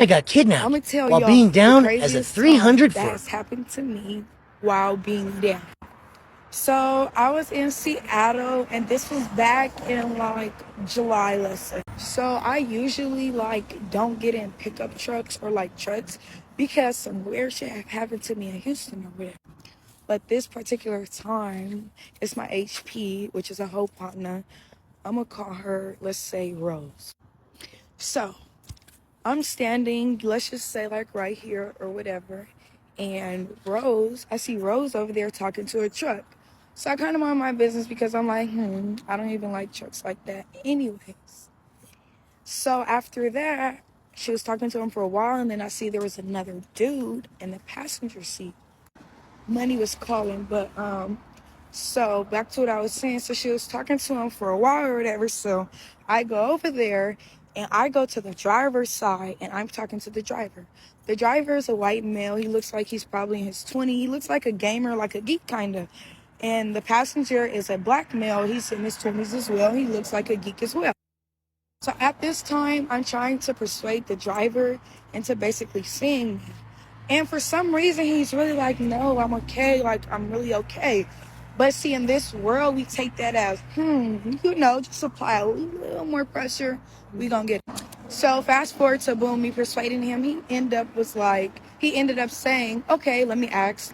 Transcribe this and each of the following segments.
I got kidnapped I'm gonna tell while y'all being the down as a craziest 300 that foot. has happened to me while being down. So I was in Seattle, and this was back in like July, let's say. So I usually like don't get in pickup trucks or like trucks because some weird shit happened to me in Houston or whatever. But this particular time, it's my HP, which is a whole partner. I'm gonna call her, let's say, Rose. So I'm standing, let's just say like right here or whatever. And Rose, I see Rose over there talking to a truck. So I kind of mind my business because I'm like, I don't even like trucks like that anyways. So after that, she was talking to him for a while, and then I see there was another dude in the passenger seat. Money was calling, but so back to what I was saying. So she was talking to him for a while or whatever. So I go over there and I go to the driver's side and I'm talking to the driver. The driver is a white male. He looks like he's probably in his 20s. He looks like a gamer, like a geek kind of. And the passenger is a black male. He's in his 20s as well. He looks like a geek as well. So at this time, I'm trying to persuade the driver into basically seeing me. And for some reason, he's really like, no, I'm okay. Like, I'm really okay. But see, in this world, we take that as, just apply a little more pressure. We gonna get it. So fast forward to boom, me persuading him. He ended up saying, okay, let me ask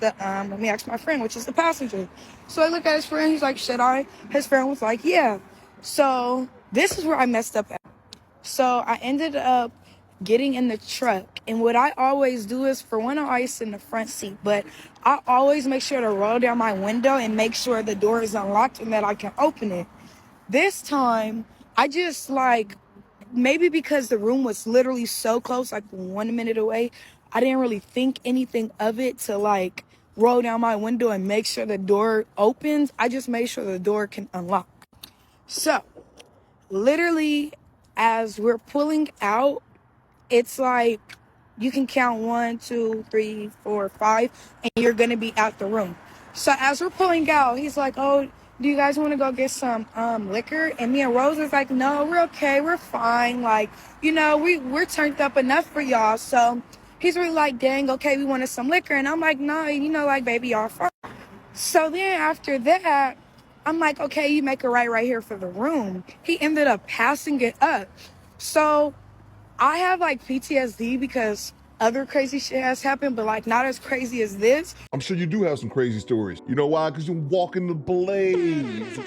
my friend, which is the passenger. So I look at his friend. He's like, should I? His friend was like, yeah. So this is where I messed up at. So I ended up getting in the truck. And what I always do is, for one, I always sit in the front seat, but I always make sure to roll down my window and make sure the door is unlocked and that I can open it. This time, I just maybe because the room was literally so close, like 1 minute away, I didn't really think anything of it to roll down my window and make sure the door opens. I just made sure the door can unlock. So literally, as we're pulling out, it's like you can count 1, 2, 3, 4, 5, and you're gonna be out the room. So as we're pulling out, he's like, oh, do you guys want to go get some liquor? And me and Rose is like, no, we're okay, we're fine. We're turned up enough for y'all. So he's really like, dang, okay, we wanted some liquor. And I'm like, no, baby, y'all fine. So then after that, I'm like, okay, you make a right here for the room. He ended up passing it up. So I have PTSD because other crazy shit has happened, but not as crazy as this. I'm sure you do have some crazy stories. You know why? Because you're walking the blaze.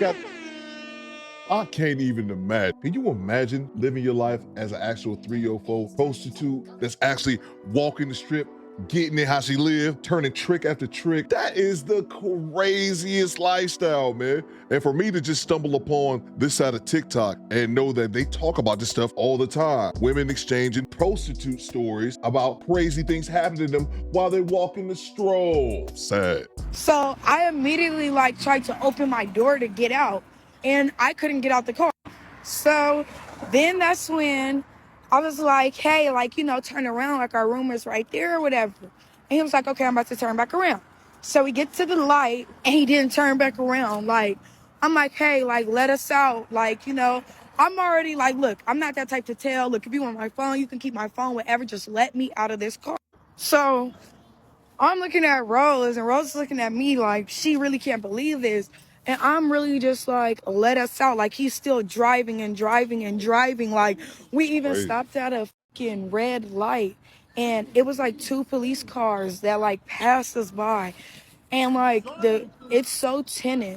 I can't even imagine. Can you imagine living your life as an actual 304 prostitute that's actually walking the strip, getting it how she lived, turning trick after trick? That is the craziest lifestyle, man. And for me to just stumble upon this side of TikTok and know that they talk about this stuff all the time. Women exchanging prostitute stories about crazy things happening to them while they're walking the stroll. Sad. So I immediately tried to open my door to get out, and I couldn't get out the car. So then that's when I was like, hey, turn around, our room is right there or whatever. And he was like, okay, I'm about to turn back around. So we get to the light and he didn't turn back around. I'm like, hey, let us out. I'm already look, I'm not that type to tell. Look, if you want my phone, you can keep my phone, whatever. Just let me out of this car. So I'm looking at Rose, and Rose is looking at me like she really can't believe this. And I'm really just let us out. He's still driving and driving and driving. We even stopped at a fucking red light, and it was 2 police cars that passed us by. And it's so tinted.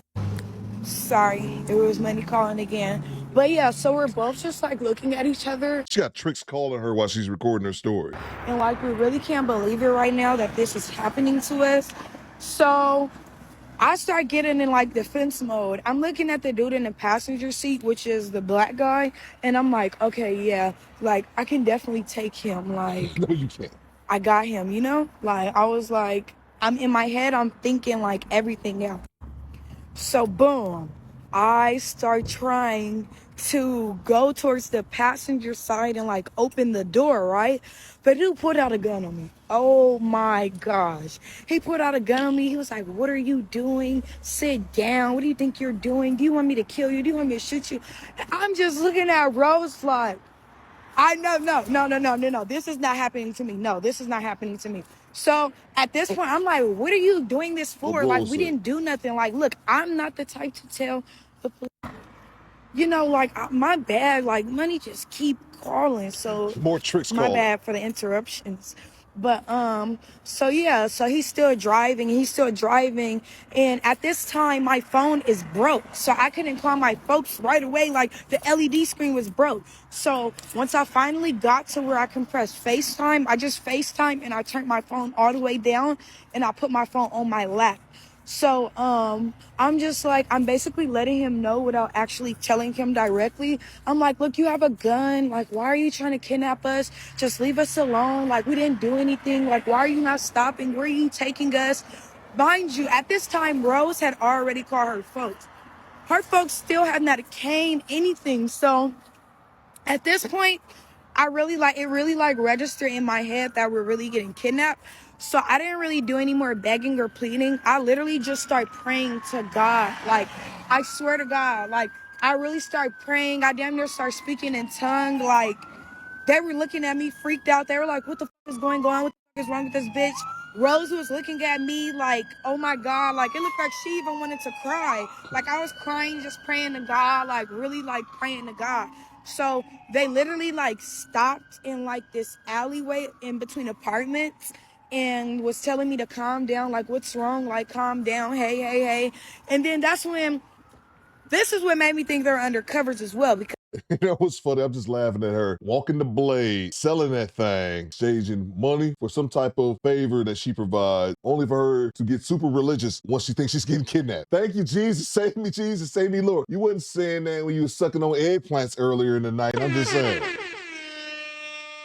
Sorry, it was money calling again. But yeah, so we're both just looking at each other. She got tricks calling her while she's recording her story. And we really can't believe it right now that this is happening to us. So I start getting in defense mode. I'm looking at the dude in the passenger seat, which is the black guy. And I'm like, okay, yeah, I can definitely take him. No, you can't. I got him, I was I'm in my head, I'm thinking everything else. So boom, I start trying to go towards the passenger side and open the door, right? But dude pulled out a gun on me. Oh my gosh. He pulled out a gun on me. He was like, what are you doing? Sit down. What do you think you're doing? Do you want me to kill you? Do you want me to shoot you? I'm just looking at Rose I know, no. This is not happening to me. No, this is not happening to me. So at this point, I'm like, what are you doing this What for? Like, bro we said. didn't do nothing. Like, look, I'm not the type to tell the police, you know, like my bad, like money just keep calling. So More tricks my calling. bad for the interruptions. But so yeah, so he's still driving, and at this time my phone is broke, so I couldn't call my folks right away. Like the LED screen was broke. So once I finally got to where I can press FaceTime, I just FaceTime and I turned my phone all the way down and I put my phone on my lap. So I'm just like, I'm basically letting him know without actually telling him directly. I'm like, look, you have a gun. Like, why are you trying to kidnap us? Just leave us alone. Like, we didn't do anything. Like, why are you not stopping? Where are you taking us? Mind you, at this time, Rose had already called her folks. Her folks still had not came anything. So at this point, it really registered in my head that we're really getting kidnapped. So I didn't really do any more begging or pleading. I literally just started praying to God. Like, I swear to God, like, I really started praying. I damn near started speaking in tongue. Like, they were looking at me freaked out. They were like, what the fuck is going on? What the fuck is wrong with this bitch? Rose was looking at me like, oh my God. Like, it looked like she even wanted to cry. Like, I was crying, just praying to God, like, really, like, praying to God. So they literally, like, stopped in, like, this alleyway in between apartments and was telling me to calm down. Like, what's wrong? Like, calm down. Hey, hey, hey. And then this is what made me think they're undercovers as well, because You know what's funny? I'm just laughing at her. Walking the blade, selling that thing, exchanging money for some type of favor that she provides, only for her to get super religious once she thinks she's getting kidnapped. Thank you, Jesus. Save me, Jesus. Save me, Lord. You wasn't saying that when you were sucking on eggplants earlier in the night. I'm just saying.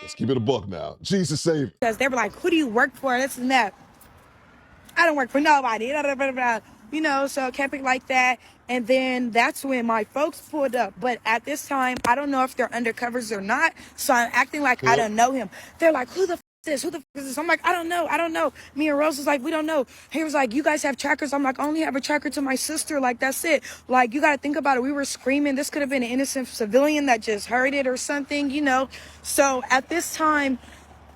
Let's keep it a buck now. Jesus save me. they were like, who do you work for? This and that. I don't work for nobody. You know, so I kept it like that. And then that's when my folks pulled up. But at this time, I don't know if they're undercovers or not. So I'm acting like I Yep. don't know him. They're like, who the f is this? Who the f is this? I'm like, I don't know. Me and Rose was like, we don't know. He was like, you guys have trackers? I'm like, I only have a tracker to my sister. Like, that's it. Like, you got to think about it. We were screaming. This could have been an innocent civilian that just heard it or something, you know? So at this time,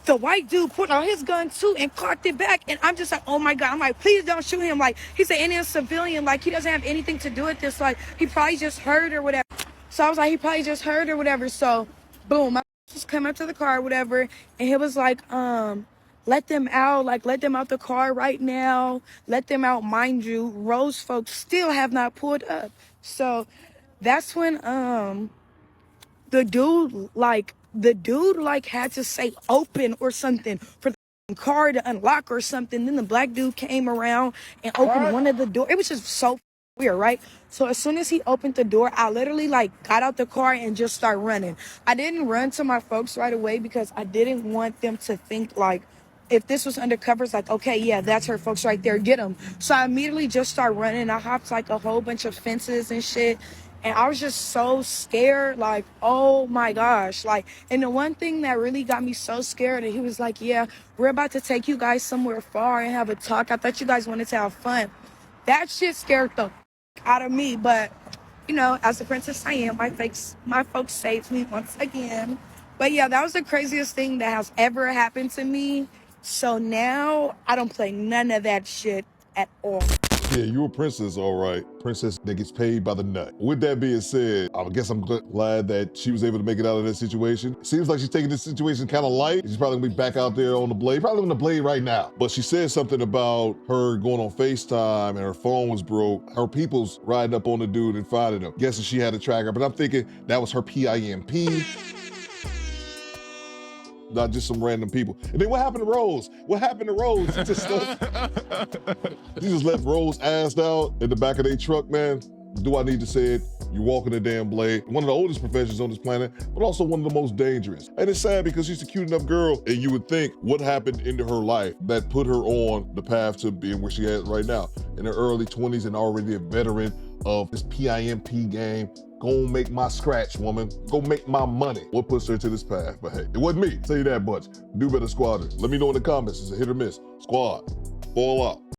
the white dude put out his gun too and cocked it back, and I'm just like, oh my God. I'm like, please don't shoot him. Like, he's an Indian civilian. Like, he doesn't have anything to do with this. Like, he probably just heard or whatever. So I was like, he probably just heard or whatever. So boom, my just come up to the car or whatever, and he was like, let them out. Like, let them out the car right now. Let them out. Mind you, Rose folks still have not pulled up. So that's when the dude had to say open or something for the car to unlock or something. Then the black dude came around and opened one of the doors. It was just so weird, right? So as soon as he opened the door, I literally got out the car and just started running. I didn't run to my folks right away because I didn't want them to think like, if this was undercover, it's like, okay, yeah, that's her folks right there, get them. So I immediately just started running. I hopped a whole bunch of fences and shit. And I was just so scared, like, oh my gosh. Like, and the one thing that really got me so scared, and he was like, yeah, we're about to take you guys somewhere far and have a talk. I thought you guys wanted to have fun. That shit scared the out of me. But, you know, as the princess I am, my folks saved me once again. But yeah, that was the craziest thing that has ever happened to me. So now I don't play none of that shit at all. Yeah, you a princess, all right. Princess that gets paid by the nut. With that being said, I guess I'm glad that she was able to make it out of that situation. Seems like she's taking this situation kind of light. She's probably gonna be back out there on the blade, probably on the blade right now. But she said something about her going on FaceTime and her phone was broke. Her people's riding up on the dude and finding him. Guessing she had a tracker, but I'm thinking that was her PIMP. Not just some random people. And then what happened to Rose? What happened to Rose? She just left Rose assed out in the back of their truck, man. Do I need to say it? You're walking the damn blade. One of the oldest professions on this planet, but also one of the most dangerous. And it's sad because she's a cute enough girl, and you would think what happened into her life that put her on the path to being where she is right now. In her early 20s and already a veteran of this PIMP game. Go make my scratch, woman. Go make my money. What puts her to this path? But hey, it wasn't me. Tell you that much. Do better, squadron. Let me know in the comments. It's a hit or miss. Squad, fall out.